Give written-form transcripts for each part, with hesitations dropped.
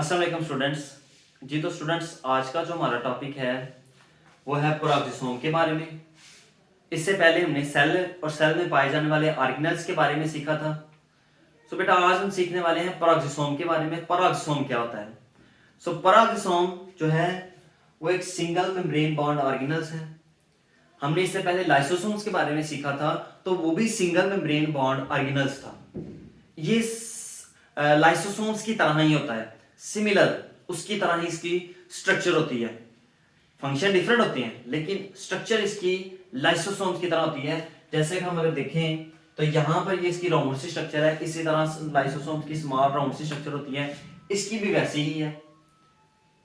अस्सलाम वालेकुम स्टूडेंट्स। जी तो स्टूडेंट्स, आज का जो हमारा टॉपिक है वो है पेरोक्सिसोम के बारे में। इससे पहले हमने सेल और सेल में पाए जाने वाले ऑर्गेनेल्स के बारे में सीखा था। सो बेटा आज हम सीखने वाले हैं पेरोक्सिसोम के बारे में। पेरोक्सिसोम क्या होता है? सो पेरोक्सिसोम जो है वो एक सिंगल मेम्ब्रेन बॉन्ड ऑर्गेनेल्स है। हमने इससे पहले लाइसोसोम्स के बारे में सीखा था, तो वो भी सिंगल मेम्ब्रेन बॉन्ड ऑर्गेनेल्स था। ये लाइसोसोम्स की तरह ही होता है, सिमिलर उसकी तरह ही इसकी स्ट्रक्चर होती है। फंक्शन डिफरेंट होते हैं लेकिन स्ट्रक्चर इसकी लाइसोसोम्स की तरह होती है। जैसे कि हम अगर देखें तो यहाँ पर ये इसकी राउंड सी स्ट्रक्चर है, इसी तरह लाइसोसोम्स की स्मॉल राउंड सी स्ट्रक्चर होती है, इसकी भी वैसी ही है।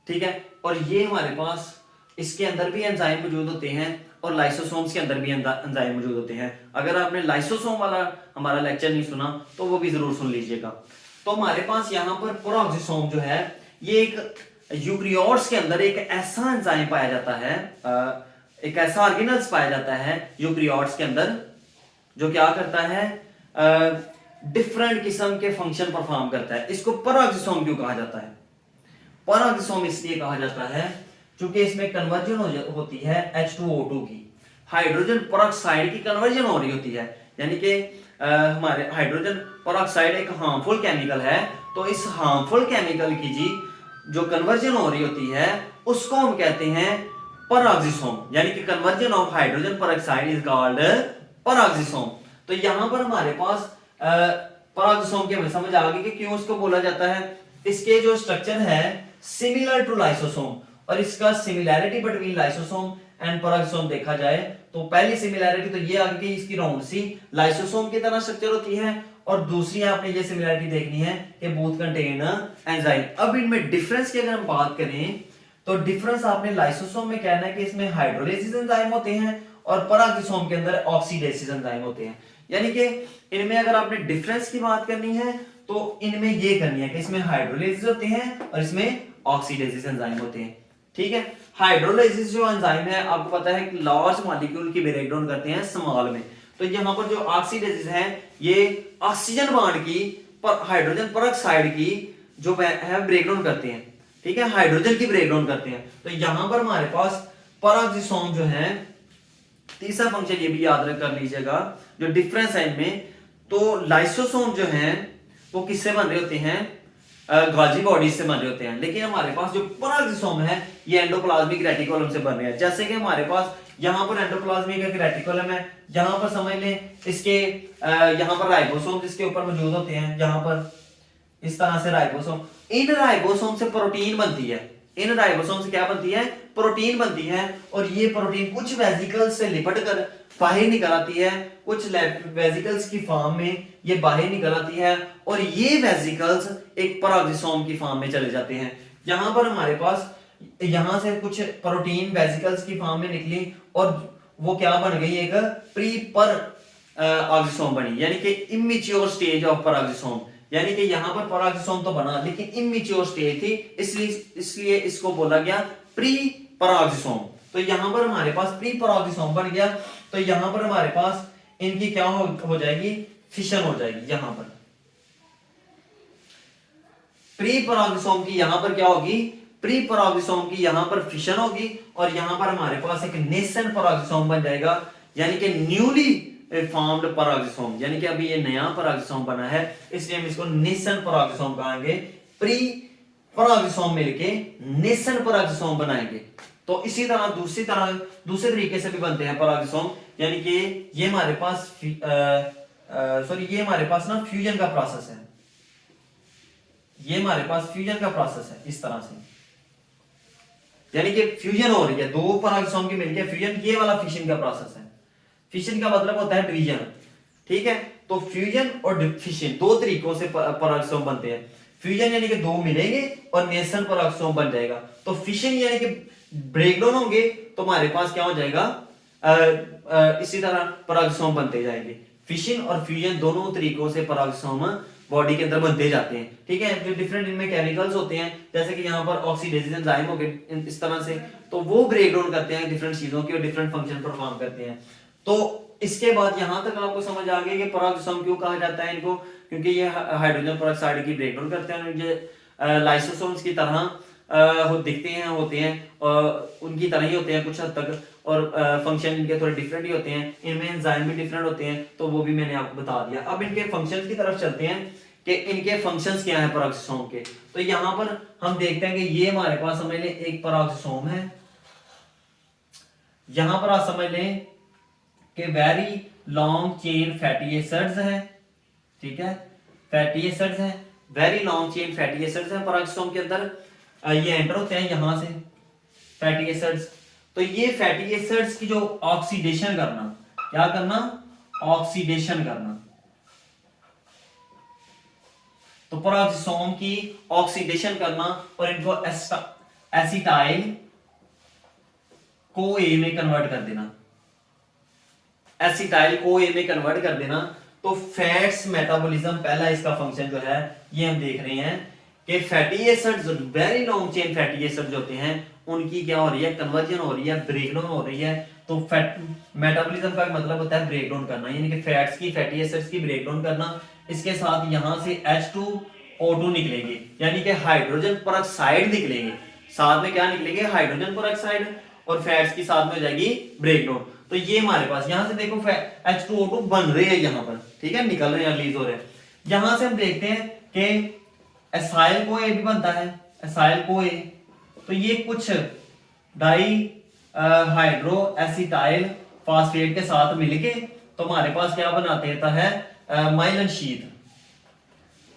ठीक है, और ये हमारे पास इसके अंदर भी एंजाइम मौजूद होते हैं और लाइसोसोम्स के अंदर भी एंजाइम मौजूद होते हैं। अगर आपने लाइसोसोम वाला हमारा लेक्चर नहीं सुना तो वो भी जरूर सुन लीजिएगा। तो हमारे पास यहाँ पर पेरोक्सिसोम जो है ये एक यूकेरियोट्स के अंदर एक ऐसा एंजाइम पाया जाता है, एक ऐसा ऑर्गेनेल्स पाया जाता है यूकेरियोट्स के अंदर जो क्या करता है, डिफरेंट किस्म के फंक्शन परफॉर्म करता है। इसको पेरोक्सिसोम क्यों कहा जाता है? पेरोक्सिसोम इसलिए कहा जाता है क्योंकि इसमें कन्वर्जन होती है H2O2 की, हाइड्रोजन पेरोक्साइड की कन्वर्जन हो रही होती है। यानी कि हमारे हाइड्रोजन पेरोक्साइड एक हार्मफुल केमिकल है, तो इस हार्मफुल केमिकल की जी जो कन्वर्जन हो रही होती है उसको हम कहते हैं पेरोक्सिसोम। यानी कि conversion of hydrogen peroxide is called peroxisome. तो यहां पर हमारे पास पेरोक्सिसोम की हमें समझ आ गई कि क्यों इसको बोला जाता है। इसके जो स्ट्रक्चर है सिमिलर टू लाइसोसोम, और इसका similarity between lysosome and peroxisome देखा जाए तो पहली सिमिलैरिटी तो ये आ गई कि इसकी राउंड सी लाइसोसोम की तरह स्ट्रक्चर होती है, और दूसरी आपने ये सिमिलैरिटी देखनी है कि बोथ कंटेन एंजाइम। अब इनमें डिफरेंस की अगर हम बात करें तो डिफरेंस आपने लाइसोसोम में कहना है कि इसमें हाइड्रोलाइसिस एंजाइम होते हैं और पेरोक्सिसोम के अंदर ऑक्सीडेसिस एंजाइम होते हैं। यानी कि इनमें अगर आपने डिफरेंस की बात करनी है तो इनमें ये करनी है कि इसमें हाइड्रोलाइसिस होते हैं और इसमें ऑक्सीडेसिस एंजाइम होते हैं। ठीक है, हाइड्रोलाइसिस जो एंजाइम है आपको पता है कि लार्ज मॉलिक्यूल की ब्रेकडाउन करते हैं स्मॉल में। तो यहां पर जो ऑक्सीडेसिस है ये ऑक्सीजन बॉन्ड की पर हाइड्रोजन पेरोक्साइड की जो है ब्रेकडाउन करते हैं। ठीक है, हाइड्रोजन की ब्रेकडाउन करते हैं। तो यहां पर हमारे पास पेरोक्सिसोम जो है, तीसरा फंक्शन ये भी याद कर लीजिएगा जो डिफरेंस है इनमें। तो लाइसोसोम जो है वो किससे बन रहे होते हैं? गॉल्जी बॉडी से बन रहे होते हैं, लेकिन हमारे पास जो पेरोक्सिसोम है ये एंडोप्लाज्मिक रेटिकुलम से बन रहे हैं। जैसे कि हमारे पास यहाँ पर एंडोप्लाज्मिक एक रेटिकुलम है, यहाँ पर समझ लें इसके यहाँ पर राइबोसोम इसके ऊपर मौजूद होते हैं, यहाँ पर इस तरह से राइबोसोम। इन राइबोसोम से प्रोटीन बनती है, इन राइबोसोम से क्या बनती है? प्रोटीन बनती है, और ये प्रोटीन कुछ वेसिकल्स से लिपट कर बाहर निकल आती है, कुछ वेसिकल्स की फॉर्म में ये बाहर निकल आती है, और ये वेसिकल्स एक पेरोक्सिसोम की फॉर्म में चले जाते हैं। यहां पर हमारे पास यहां से कुछ प्रोटीन वेसिकल्स की फॉर्म में निकली और वो क्या बन गई? एक प्री पेरोक्सिसोम बनी, यानी कि इमेच्योर स्टेज ऑफ पेरोक्सिसोम। यानी कि यहां पर पेरोक्सिसोम तो बना लेकिन इमेच्योर स्टेज थी, इसलिए इसको बोला गया प्री पेरोक्सिसोम। तो यहां पर हमारे पास प्री पेरोक्सिसोम बन गया, तो यहां पर हमारे पास इनकी क्या हो जाएगी? फिशन हो जाएगी। यहां पर प्री पेरोक्सिसोम की यहां पर क्या होगी? प्री पेरोक्सिसोम की यहां पर फिशन होगी, और यहां पर हमारे पास एक नेसेंट पेरोक्सिसोम बन जाएगा, यानी कि न्यूली फॉर्म्ड पेरोक्सिसोम। यानी कि अभी ये नया पेरोक्सिसोम बना है, इसलिए हम इसको नेसेंट पेरोक्सिसोम कहेंगे। प्री पेरोक्सिसोम मिलके नेसेंट पेरोक्सिसोम बनाएंगे। तो इसी तरह दूसरे तरीके से भी बनते हैं पेरोक्सिसोम। यानी कि ये हमारे पास ये हमारे पास ना फ्यूजन का प्रोसेस है, ये हमारे पास फ्यूजन का प्रोसेस है इस तरह से, यानी कि फ्यूजन हो रही है, दो पेरोक्सिसोम की मिलकर फ्यूजन, ये वाला फिशन का प्रोसेस है। फिशन का मतलब होता है डिवीजन। ठीक है, तो फ्यूजन और फिशन दो तरीकों से पेरोक्सिसोम बनते हैं। फ्यूजन यानी कि दो मिलेंगे और नेसेंट पेरोक्सिसोम बन जाएगा। तो फिशन यानी कि ब्रेकडाउन होंगे तो हमारे पास क्या हो जाएगा? इसी तरह पेरोक्सिसोम बनते जाएंगे। फिशन और फ्यूजन दोनों तरीकों से पेरोक्सिसोम बॉडी के अंदर बनते जाते हैं। ठीक है, जो डिफरेंट इनमें केमिकल्स होते हैं, जैसे कि यहाँ पर ऑक्सीडेसिस एंजाइम हो गए इस तरह से, तो वो ब्रेक डाउन करते हैं डिफरेंट चीजों की और डिफरेंट फंक्शन परफॉर्म करते हैं। तो इसके बाद यहां तक आपको समझ आ गया कि पेरोक्सिसोम क्यों कहा जाता है इनको, क्योंकि ये हाइड्रोजन पेरोक्साइड की ब्रेक डाउन करते हैं, ये लाइसोसोम्स की तरह दिखते हैं, होते हैं, उनकी तरह ही होते हैं कुछ हद तक, और फंक्शन इनके थोड़े डिफरेंट ही होते हैं, इनमें एंजाइम भी डिफरेंट होते हैं, तो वो भी मैंने आपको बता दिया। अब इनके फंक्शंस की तरफ चलते हैं कि इनके फंक्शंस क्या है पेरोक्सिसोम के। तो यहां पर हम देखते हैं कि ये हमारे पास समझ लें एक पेरोक्सिसोम है, यहां पर आप समझ लें कि very long chain fatty acids है, ठीक है, फैटी एसिड्स है, very long chain fatty acids है पेरोक्सिसोम के अंदर, ये एंटर होते हैं यहां से फैटी एसिड्स। तो ये फैटी एसिड्स की जो ऑक्सीडेशन करना, क्या करना, ऑक्सीडेशन करना, तो पेरोक्सिसोम की ऑक्सीडेशन करना और इनको एसिटाइल को ए में कन्वर्ट कर देना, एसिटाइल को ए में कन्वर्ट कर देना। तो फैट्स मेटाबॉलिज्म पहला इसका फंक्शन जो है ये हम देख रहे हैं कि fatty acids, very long chain fatty acids होते हैं, उनकी क्या हो रही है, कन्वर्जन हो रही है, ब्रेकडाउन हो रही है। तो फैट मेटाबॉलिज्म का मतलब होता है ब्रेकडाउन करना, यानी कि फैट्स की, फैटी एसिड्स की ब्रेकडाउन करना। इसके साथ यहां से H2O2 निकलेंगे, यानी कि हाइड्रोजन पेरोक्साइड निकलेंगे, साथ में क्या निकलेंगे, हाइड्रोजन पेरोक्साइड, और फैट्स की साथ में हो जाएगी ब्रेकडाउन। तो ये हमारे पास यहां से देखो H2O2 बन रहे हैं यहां पर, ठीक है, निकल रहे हैं, रिलीज हो रहे हैं। यहां से हम देखते हैं कि एसाइल को ए भी बनता है, एसाइल को ए। तो ये कुछ डाई हाइड्रो एसिटाइल फास्फेट के साथ मिलके तो हमारे पास क्या बनाते है, माइलिन शीट,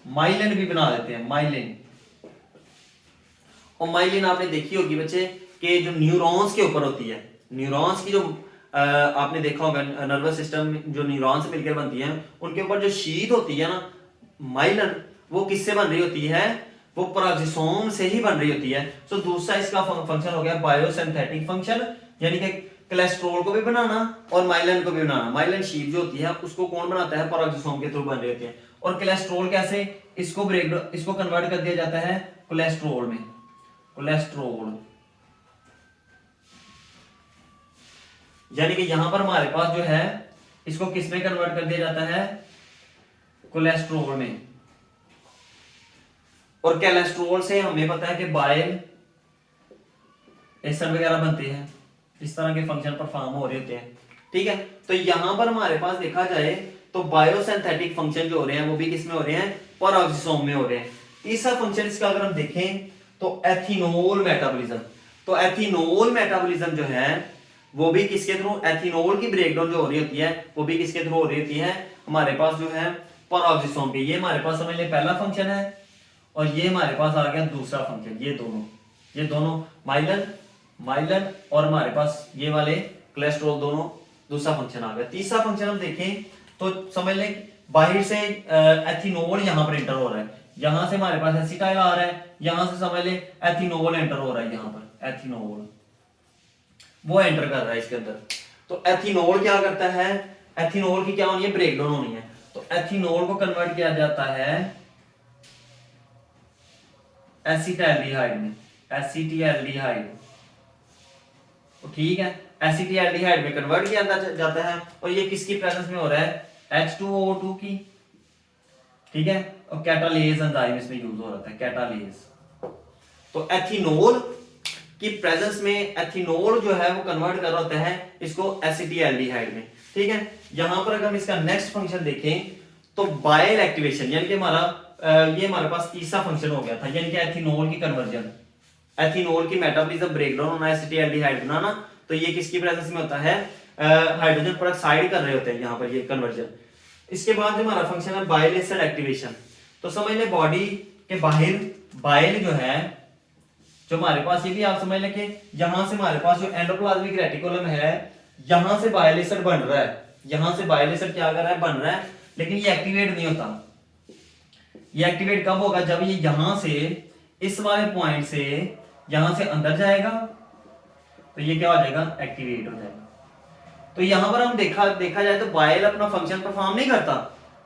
माइलिन भी बना देते हैं, माइलिन। और माइलिन आपने देखी होगी बच्चे कि जो न्यूरॉन्स के ऊपर होती है, न्यूरॉन्स की जो आपने देखा होगा नर्वस सिस्टम जो न्यूरॉन से मिलकर बनती है, उनके ऊपर जो शीट होती है ना माइलिन, वो किससे बन रही होती है, वो पेरोक्सिसोम से ही बन रही होती है। तो दूसरा इसका फंक्शन हो गया बायोसिंथेटिक फंक्शन, यानी कि कोलेस्ट्रॉल को भी बनाना और माइलिन को भी बनाना। माइलिन शीट जो होती है उसको कौन बनाता है, पेरोक्सिसोम के थ्रू बन रही होती है। और कोलेस्ट्रॉल कैसे, इसको कन्वर्ट कर दिया जाता है कोलेस्ट्रॉल में, कोलेस्ट्रॉल, यानी कि यहां पर हमारे पास जो है इसको किस में कन्वर्ट कर दिया जाता है, कोलेस्ट्रॉल में। और कोलेस्ट्रॉल से हमें पता है कि बाइल एसिड वगैरह बनते हैं, इस तरह के फंक्शन परफॉर्म हो रहे होते हैं, ठीक है। तो यहां पर हमारे पास देखा जाए तो बायोसिंथेटिक फंक्शन जो हो रहे हैं वो भी किस में हो रहे हैं, पेरोक्सिसोम में हो रहे हैं। तीसरा फंक्शन इसका अगर हम देखें तो एथिनोल मेटाबॉलिज्म। तो एथिनोल मेटाबॉलिज्म जो है वो भी किसके थ्रू, एथिनोल की ब्रेकडाउन जो हो रही होती है वो भी किसके थ्रू हो रही होती है, हमारे पास जो है पेरोक्सिसोम के। ये हमारे पास समझ ले पहला फंक्शन है, और ये हमारे पास आ गया दूसरा फंक्शन। ये दोनों माइलिन और हमारे पास ये वाले कोलेस्ट्रॉल, दोनों दूसरा फंक्शन आ गया। तीसरा फंक्शन हम देखें तो समझ लें बाहर से एथिनोल यहां पर एंटर हो रहा है, यहां से हमारे पास एसिटाइल आ रहा है, यहां से समझ लें एथिनोल एंटर हो रहा है, यहां पर एथिनोल वो एंटर कर रहा है इसके अंदर। तो एथिनोल क्या करता है, एथिनोल की क्या होनी है, ब्रेकडाउन होनी है। तो एथिनोल को कन्वर्ट किया जाता है एसिटाल्डिहाइड में, एसिटाल्डिहाइड, तो ठीक है, एसिटाल्डिहाइड में कन्वर्ट किया जाता है। और ये किसकी प्रेजेंस में हो रहा है, H2O2 की, ठीक है। और कैटालेज एंजाइम इसमें यूज हो रहा है, कैटालेज। तो एथिनोल की प्रेजेंस में एथिनोल जो है वो कन्वर्ट कर रहा होता है इसको एसिटाल्डिहाइड में, ठीक है। यहां पर अगर हम इसका नेक्स्ट फंक्शन देखें तो बाइल एक्टिवेशन, यानी कि ये हमारे पास तीसरा फंक्शन हो गया था, यानी कि एथिनोल की कन्वर्जन, एथिनोल की मेटाबॉलिज्म ब्रेकडाउन होना, एसिटाल्डिहाइड बनाना। तो ये किसकी प्रेजेंस में होता है, हाइड्रोजन पेरोक्साइड कर रहे होते हैं यहां पर ये कन्वर्जन। इसके बाद जो हमारा फंक्शन है बाइल एसिड एक्टिवेशन। तो समझ लें बॉडी के बाहर बाइल जो है, जो हमारे पास ये भी आप समझ लें कि यहां से हमारे पास जो एंडोप्लाज्मिक रेटिकुलम है, यहां से बाइल एसिड बन रहा है, यहां से बाइल एसिड क्या कर रहा है, बन रहा है, लेकिन ये एक्टिवेट नहीं होता। ये एक्टिवेट कब होगा, जब ये यहां से इस वाले पॉइंट से यहां से अंदर जाएगा तो ये क्या हो जाएगा, एक्टिवेट हो जाएगा। तो यहां पर हम देखा जाए तो बाइल अपना फंक्शन परफॉर्म नहीं करता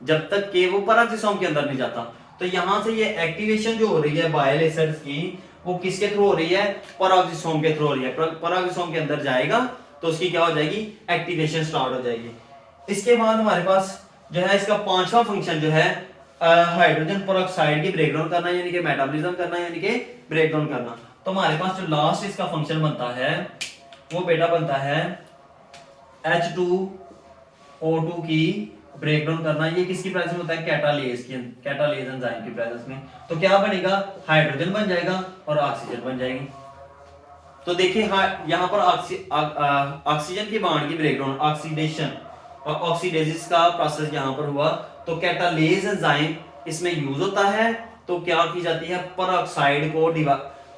जब तक कि वो पेरोक्सिसोम के अंदर नहीं जाता। तो यहां से ये एक्टिवेशन जो हो रही है बाइल एसिड्स की, वो किसके थ्रू हो रही है, पेरोक्सिसोम के थ्रू हो रही है। पेरोक्सिसोम के अंदर जाएगा तो उसकी क्या हो जाएगी, एक्टिवेशन स्टार्ट हो जाएगी। इसके बाद हमारे पास जो है इसका पांचवा फंक्शन जो है हाइड्रोजन पेरोक्साइड की ब्रेकडाउन करना यानी कि मेटाबॉलिज्म करना यानी कि ब्रेकडाउन करना। तो हमारे पास जो लास्ट इसका फंक्शन बनता है वो बेटा बनता है H2O2 की ब्रेकडाउन करना। ये किसकी प्रेजेंस में होता है? कैटालेज एंजाइम की प्रेजेंस में। तो क्या बनेगा? हाइड्रोजन बन जाएगा और ऑक्सीजन बन जाएगी। तो देखिए हाँ, यहाँ पर ऑक्सीजन की बॉन्ड की ब्रेकडाउन, ऑक्सीडेशन और ऑक्सीडेसिस का प्रोसेस यहाँ पर हुआ। तो कैटालेज एंजाइम इसमें यूज होता है। तो क्या की जाती है? पेरोक्साइड को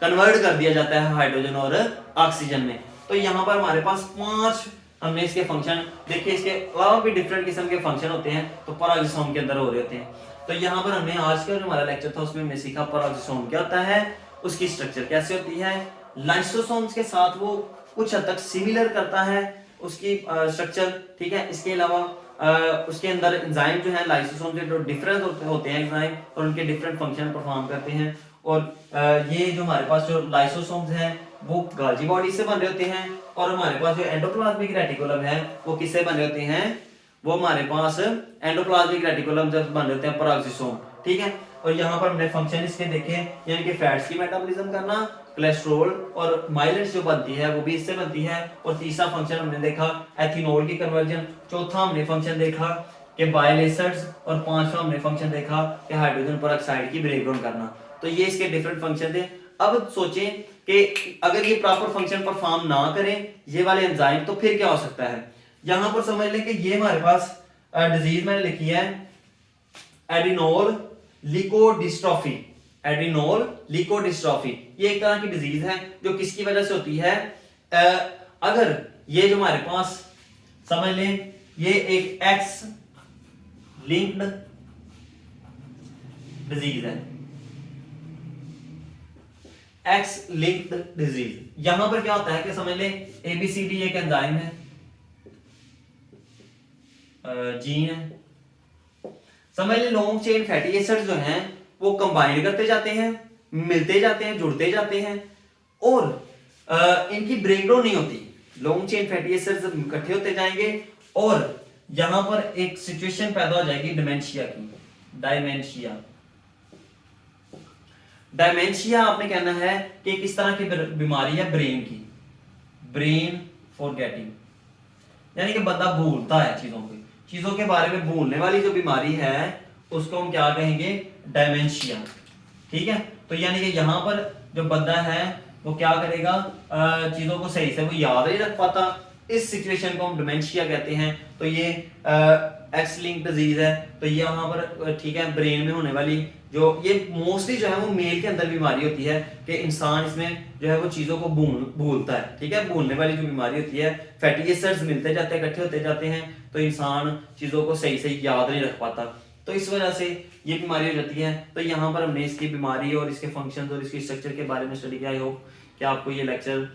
कन्वर्ट कर दिया जाता है हाइड्रोजन और ऑक्सीजन में। तो यहाँ पर हमारे पास 5 हमने इसके फंक्शन देखिए। इसके अलावा भी डिफरेंट किस्म के फंक्शन होते हैं तो पेरोक्सोम के अंदर हो रहे होते हैं। तो यहाँ पर हमने आज का जो हमारा लेक्चर था उसमें हमने सीखा पेरोक्सोम क्या होता है, उसकी स्ट्रक्चर कैसे होती है, लाइसोसोम्स के साथ वो कुछ हद तक सिमिलर करता है उसकी स्ट्रक्चर, ठीक है। इसके अलावा उसके अंदर एंजाइम जो है लाइसोसोम से जो डिफरेंट होते हैं एंजाइम और उनके डिफरेंट फंक्शन परफॉर्म करते हैं। और ये जो हमारे पास जो लाइसोसोम्स हैं वो गाल्जी बॉडी से बन रहे होते हैं और हमारे पास जो एंडोप्लाज्मिक रेटिकुलम है वो किससे बने होते हैं? वो हमारे पास एंडोप्लाज्मिक रेटिकुलम जब बन रहे होते हैं पेरोक्सोम, ठीक है। और यहाँ पर हमने फंक्शन इसके देखे यानी कि फैट्स की मेटाबॉलिज्म करना, कोलेस्ट्रॉल और माइलेट्स जो बनती है वो भी इससे बनती है। और तीसरा फंक्शन हमने देखा एथेनॉल की कन्वर्जन। चौथा हमने फंक्शन देखा कि बाइल एसिड्स और पांचवा हमने फंक्शन देखा कि हाइड्रोजन पेरोक्साइड की ब्रेकडाउन करना। तो ये इसके डिफरेंट फंक्शन थे। अब सोचें कि अगर ये प्रॉपर फंक्शन परफॉर्म ना करें ये वाले एंजाइम तो फिर क्या हो सकता है? यहां पर समझ लें कि ये हमारे पास डिजीज मैंने लिखी है एडिनोल लिकोडिस्ट्रोफी। एडिनोल लिकोडिस्ट्रोफी ये एक तरह की डिजीज है जो किसकी वजह से होती है? अगर ये जो हमारे पास समझ लें ये एक एक्स लिंक्ड डिजीज है, एक्स लिंक्ड डिजीज। यहां पर क्या होता है कि समझ लें एबीसीडी एक एंजाइम है, जीन है। समझ लें लॉन्ग चेन फैटी एसिड्स जो हैं वो कंबाइन करते जाते हैं, मिलते जाते हैं, जुड़ते जाते हैं और इनकी ब्रेकडाउन नहीं होती। लॉन्ग चेन फैटी एसिड्स इकट्ठे होते जाएंगे और यहां पर एक सिचुएशन पैदा हो जाएगी डिमेंशिया की। डायमेंशिया आपने कहना है कि किस तरह की बीमारी है? ब्रेन की, ब्रेन फॉरगेटिंग यानी कि बंदा भूलता है चीजों के बारे में भूलने वाली जो बीमारी है उसको हम क्या कहेंगे? डायमेंशिया, ठीक है। तो यानी कि यहां पर जो बंदा है वो क्या करेगा? चीजों को सही से वो याद नहीं रख पाता। इस सिचुएशन को हम डिमेंशिया कहते हैं। तो ये एक्स लिंक्ड डिजीज है। तो ये यहाँ पर ठीक है ब्रेन में होने वाली जो ये मोस्टली जो है वो मेल के अंदर बीमारी होती है कि इंसान इसमें जो है वो चीजों को भूलता है, ठीक है। भूलने वाली जो बीमारी होती है, फैटी एसिड्स मिलते जाते हैं, इकट्ठे होते जाते हैं तो इंसान चीजों को सही से याद नहीं रख पाता। तो इस वजह से ये बीमारी हो जाती है। तो यहाँ पर हमने इसकी बीमारी और इसके फंक्शंस और इसकी स्ट्रक्चर के बारे में स्टडी किया। आई होप कि आपको ये लेक्चर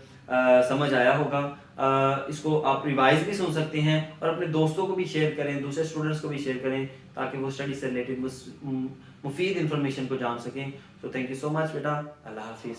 समझ आया होगा। इसको आप रिवाइज भी सुन सकते हैं और अपने दोस्तों को भी शेयर करें, दूसरे स्टूडेंट्स को भी शेयर करें ताकि वो स्टडी से रिलेटेड मुफीद इंफॉर्मेशन को जान सकें। तो थैंक यू सो मच बेटा, अल्लाह हाफिज़।